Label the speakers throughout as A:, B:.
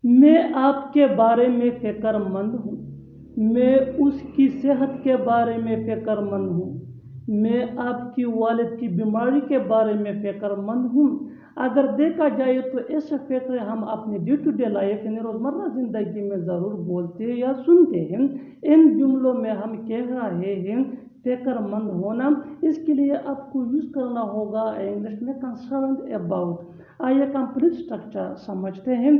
A: میں آپ کے بارے میں فکر مند ہوں، میں اس کی صحت کے بارے میں فکر مند ہوں، میں آپ کی والد کی بیماری کے بارے میں فکر مند ہوں۔ اگر دیکھا جائے تو اس فکر ہم اپنے ڈے ٹو ڈے لائف یعنی روزمرہ زندگی میں ضرور بولتے یا سنتے ہیں۔ ان جملوں میں ہم کہہ رہے ہیں فکر مند ہونا، اس کے لیے آپ کو یوز کرنا ہوگا انگلش میں کنسرنڈ اباؤٹ۔ آئیے کمپلیٹ اسٹرکچر سمجھتے ہیں۔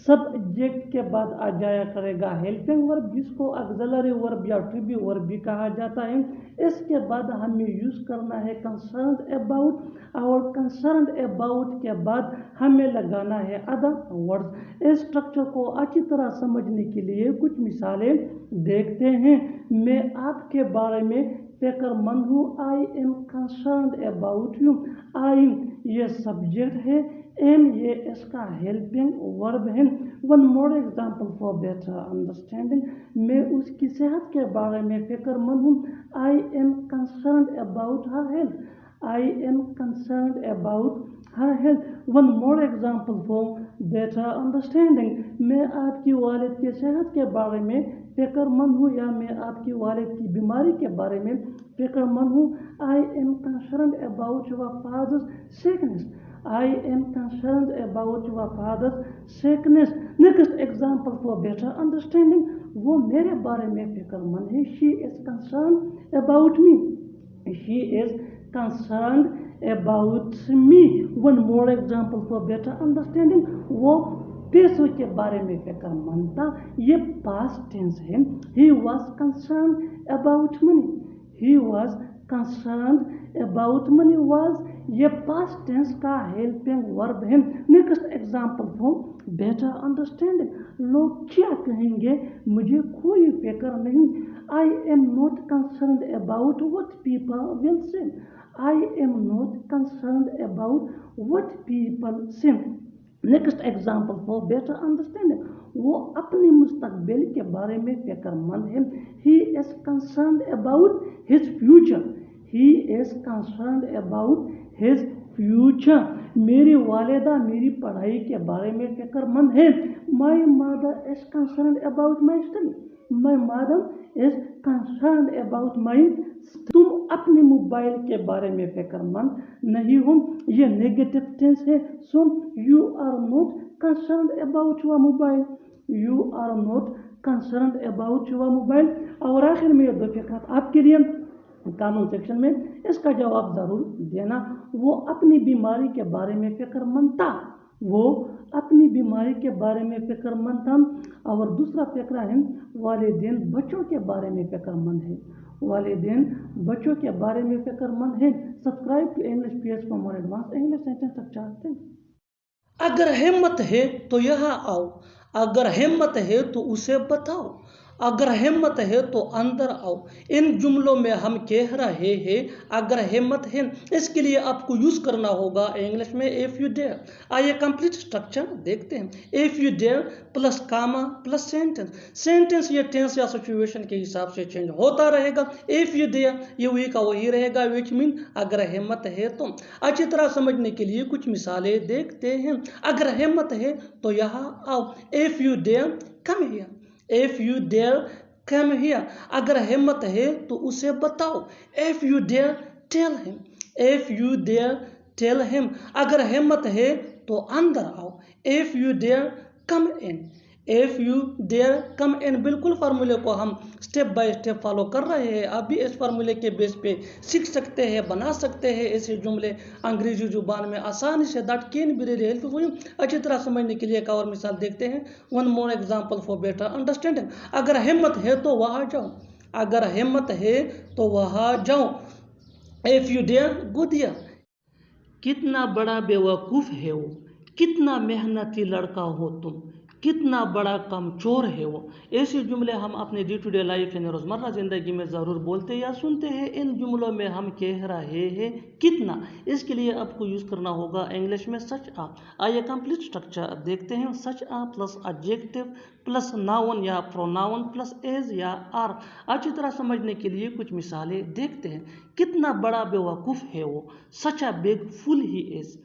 A: سبجیکٹ کے بعد آ جایا کرے گا ہیلپنگ ورب، جس کو آگزیلری ورب یا ٹو بی ورب بھی کہا جاتا ہے۔ اس کے بعد ہمیں یوز کرنا ہے کنسرنڈ اباؤٹ، اور کنسرنڈ اباؤٹ کے بعد ہمیں لگانا ہے ادر ورڈز۔ اس اسٹرکچر کو اچھی طرح سمجھنے کے لیے کچھ مثالیں دیکھتے ہیں۔ میں آپ کے بارے میں فکر مند ہوں، I am concerned about you. I یہ سبجیکٹ ہے، ایم یہ اس کا ہیلپنگ ورب ہے۔ One more example for better understanding, میں اس کی صحت کے بارے میں فکر مند ہوں، I am concerned about her health. I am concerned about her health. One more example for better understanding, میں آپ کی والد کی صحت کے بارے میں فکر مند ہوں، یا میں آپ کی والد کی بیماری کے بارے میں فکر مند ہوں، I am concerned about your father's sickness. I am concerned about your father's sickness. Next example for better understanding, وہ میرے بارے میں فکر مند ہے، she is concerned about me. She is concerned about me. One more example for better understanding, وہ پیسوں کے بارے میں فکر مند تھا، یہ پاسٹ ٹینس ہے۔ He was concerned about money. He was concerned about money was یہ پاسٹ ٹینس کا ہیلپنگ ورب ہے۔ Next example for better understanding, لوگ کیا کہیں گے مجھے کوئی فکر نہیں، I am not concerned about what people will say. I am not concerned about what people say. Next example for better understanding, وہ اپنے مستقبل کے بارے میں فکر مند ہے، he is concerned about his future. He is concerned about his future. میری والدہ میری پڑھائی کے بارے میں فکر مند ہے، my mother is concerned about my study. My mother is concerned about my study. تم اپنے موبائل کے بارے میں فکر مند نہیں ہو، یہ نیگیٹو ٹینس ہے، so you are not concerned about your mobile. You are not concerned about your mobile. اور آخر میں یہ دو فقرات آپ کے لیے کامنٹ سیکشن میں اس کا جواب ضرور دینا۔ وہ اپنی بیماری کے بارے میں فکر مند تھا، وہ اپنی بیماری کے بارے میں فکر مند تھا۔ اور دوسرا فقرہ ہے والدین بچوں کے بارے میں فکر مند ہے۔ والدین بچوں کے بارے میں فکر مند ہے۔ Subscribe to English PS for more advance English sentence structure. اگر ہمت ہے تو یہاں آؤ، اگر ہمت ہے تو اسے بتاؤ، اگر ہمت ہے تو اندر آؤ۔ ان جملوں میں ہم کہہ رہے ہیں اگر ہمت ہے، اس کے لیے آپ کو یوز کرنا ہوگا انگلش میں if you dare۔ آئیے کمپلیٹ اسٹرکچر دیکھتے ہیں۔ if you dare plus Cama plus sentence. Sentence یہ ٹینس یا سچویشن کے حساب سے چینج ہوتا رہے گا۔ if you dare یہ وہی کا وہی رہے گا، which mean اگر ہمت ہے تو۔ اچھی طرح سمجھنے کے لیے کچھ مثالیں دیکھتے ہیں۔ اگر ہمت ہے تو یہاں آؤ، if you dare come here۔ if you dare come here، اگر ہمت ہے تو اسے بتاؤ، if you dare tell him۔ if you dare tell him، اگر ہمت ہے تو اندر آؤ، if you dare come in۔ if you dare come in، بالکل فارمولے کو ہم سٹیپ بائی سٹیپ فالو کر رہے ہیں، آپ بھی اس فارمولے کے بیس پہ سیکھ سکتے ہیں، بنا سکتے ہیں ایسے جملے انگریزی زبان میں آسانی سے۔ That can be really help for you. اچھی طرح سمجھنے کے لیے ایک اور مثال دیکھتے ہیں۔ One more example for better understanding, اگر ہمت ہے تو وہاں جاؤ، اگر ہمت ہے تو وہاں جاؤ، if you dare go there۔ کتنا بڑا بیوقوف ہے وہ، کتنا محنتی لڑکا ہو تم، کتنا بڑا کمچور ہے وہ۔ ایسے جملے ہم اپنے ڈے ٹو ڈے لائف یعنی روزمرہ زندگی میں ضرور بولتے یا سنتے ہیں۔ ان جملوں میں ہم کہہ رہے ہیں کتنا، اس کے لیے آپ کو یوز کرنا ہوگا انگلش میں سچ آ۔ آئیے کمپلیٹ اسٹرکچر دیکھتے ہیں۔ سچ آ پلس ایڈجیکٹو پلس ناؤن یا پروناؤن پلس ایز یا آر۔ اچھی طرح سمجھنے کے لیے کچھ مثالیں دیکھتے ہیں۔ کتنا بڑا بیوقوف ہے وہ، سچ a big fool he is.